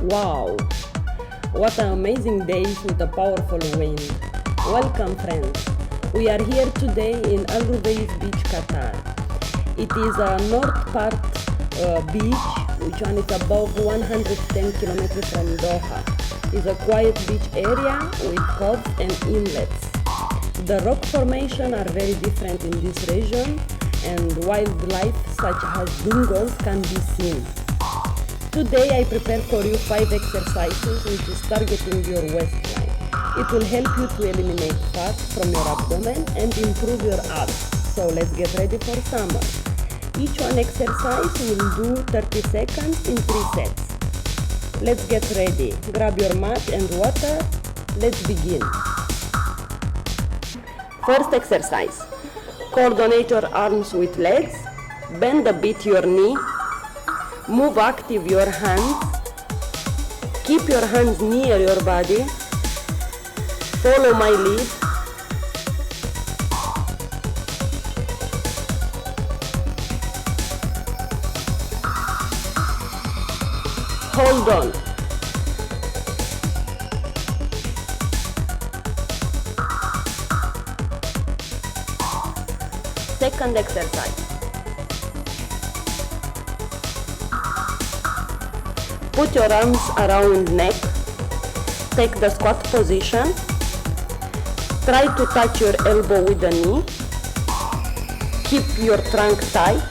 Wow, what an amazing day with a powerful wind. Welcome friends. We are here today in Al Rubeis Beach, Qatar. It is a north part beach, which one is above 110 kilometers from Doha. It's a quiet beach area with coves and inlets. The rock formations are very different in this region, and wildlife such as dungos can be seen. Today I prepare for you 5 exercises which is targeting your waistline. It will help you to eliminate fat from your abdomen and improve your abs. So let's get ready for summer. Each one exercise will do 30 seconds in 3 sets. Let's get ready. Grab your mat and water. Let's begin. First exercise. Coordinate your arms with legs. Bend a bit your knee. Move active your hands. Keep your hands near your body. Follow my lead. Hold on. Second exercise. Put your arms around neck. Take the squat position. Try to touch your elbow with the knee. Keep your trunk tight.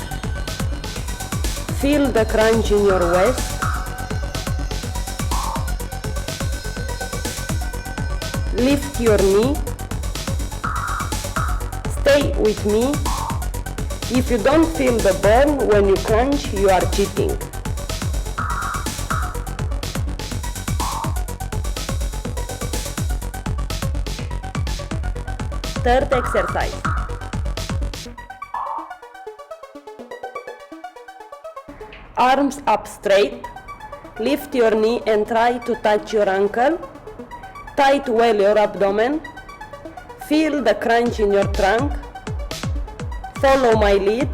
Feel the crunch in your waist. Lift your knee. Stay with me. If you don't feel the burn when you crunch, you are cheating. Third exercise. Arms up straight. Lift your knee and try to touch your ankle. Tight well your abdomen. Feel the crunch in your trunk. Follow my lead.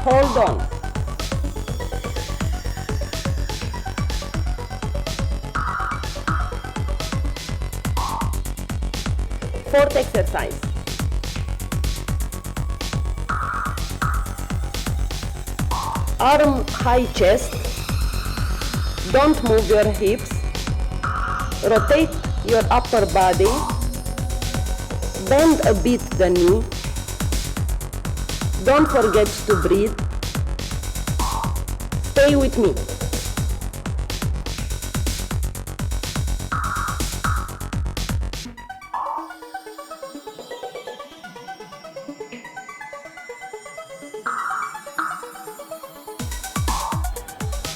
Hold on. Fourth exercise. Arm high chest. Don't move your hips. Rotate your upper body. Bend a bit the knee. Don't forget to breathe. Stay with me.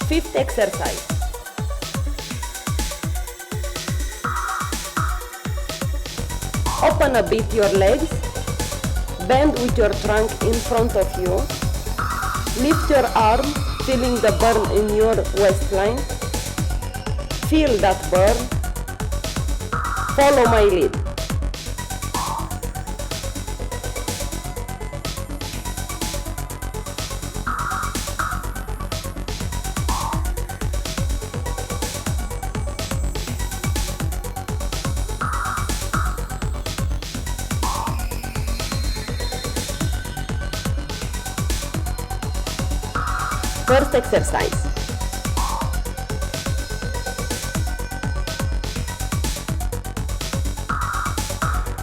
Fifth exercise. Open a bit your legs. Bend with your trunk in front of you. Lift your arms, feeling the burn in your waistline. Feel that burn. Follow my lead. First exercise.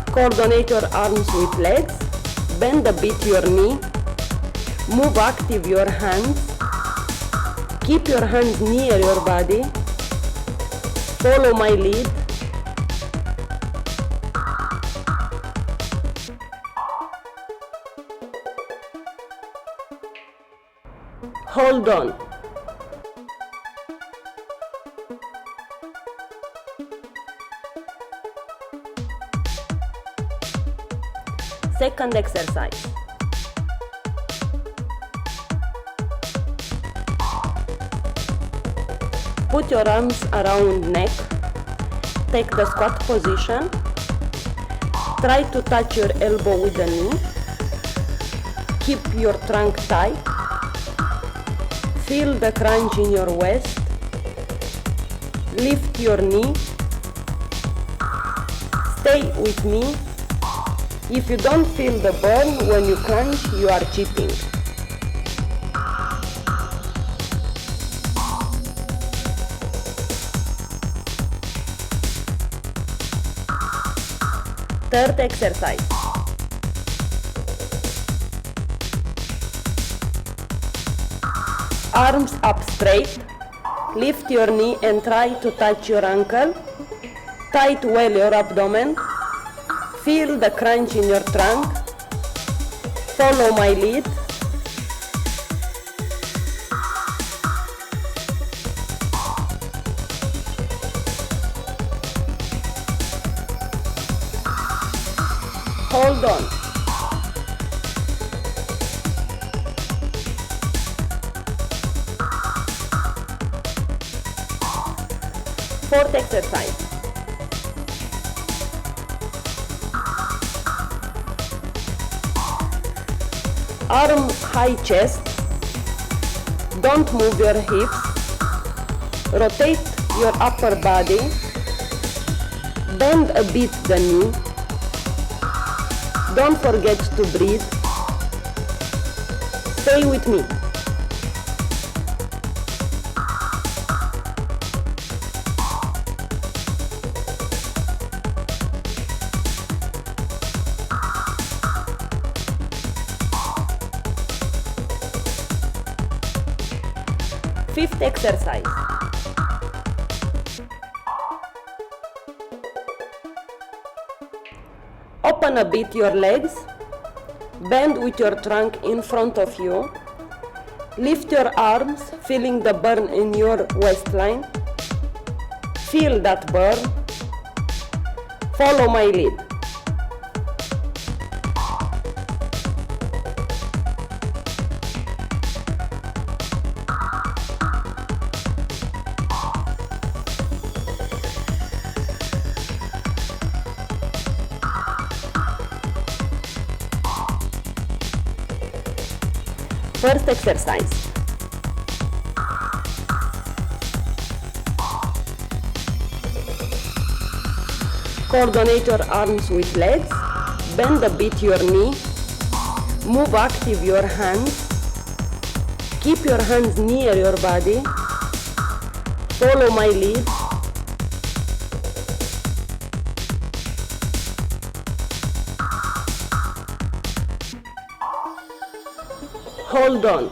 Coordinate your arms with legs. Bend a bit your knee. Move active your hands. Keep your hands near your body. Follow my lead. Hold on. Second exercise. Put your arms around neck. Take the squat position. Try to touch your elbow with the knee. Keep your trunk tight. Feel the crunch in your waist. Lift your knee. Stay with me. If you don't feel the burn when you crunch, you are cheating. Third exercise. Arms up straight. Lift your knee and try to touch your ankle. Tight well your abdomen. Feel the crunch in your trunk. Follow my lead. Hold on. Fourth exercise. Arm high chest. Don't move your hips. Rotate your upper body. Bend a bit the knee. Don't forget to breathe. Stay with me. Fifth exercise. Open a bit your legs. Bend with your trunk in front of you. Lift your arms, feeling the burn in your waistline. Feel that burn. Follow my lead. First exercise. Coordinate your arms with legs. Bend a bit your knee. Move active your hands. Keep your hands near your body. Follow my lead. Hold on.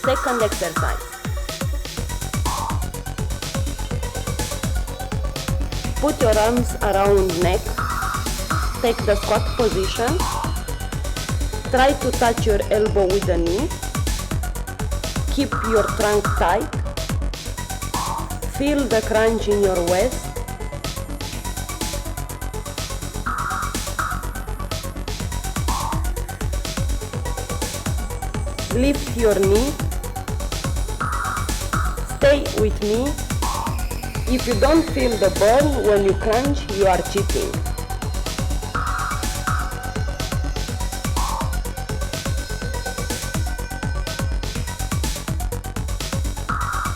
Second exercise. Put your arms around neck. Take the squat position. Try to touch your elbow with the knee. Keep your trunk tight. Feel the crunch in your waist. Lift your knee. Stay with me. If you don't feel the burn when you crunch, you are cheating.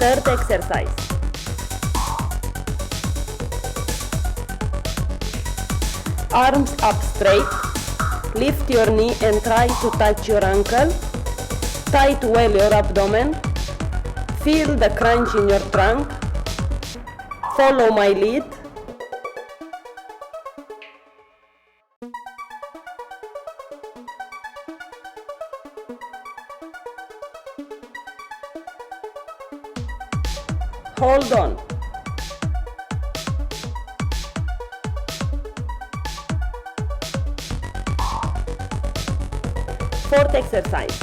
Third exercise. Arms up straight. Lift your knee and try to touch your ankle. Tight well your abdomen. Feel the crunch in your trunk. Follow my lead. Hold on. Fourth exercise.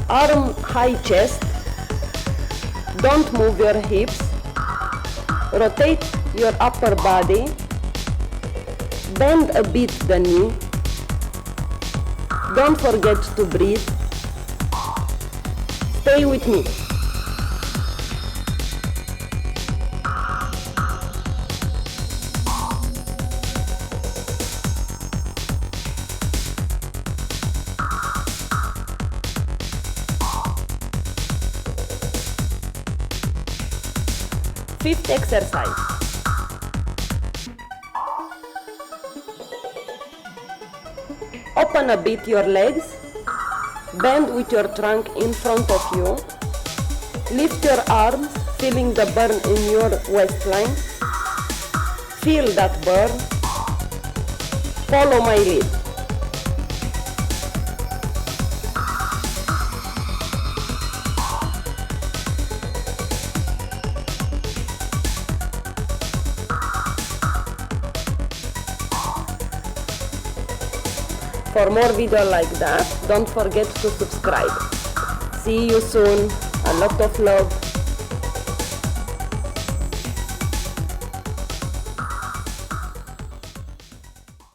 Arm high chest. Don't move your hips. Rotate your upper body. Bend a bit the knee. Don't forget to breathe. Stay with me. Fifth exercise. Open a bit your legs. Bend with your trunk in front of you. Lift your arms, feeling the burn in your waistline. Feel that burn. Follow my lead. For more videos like that, don't forget to subscribe. See you soon. A lot of love.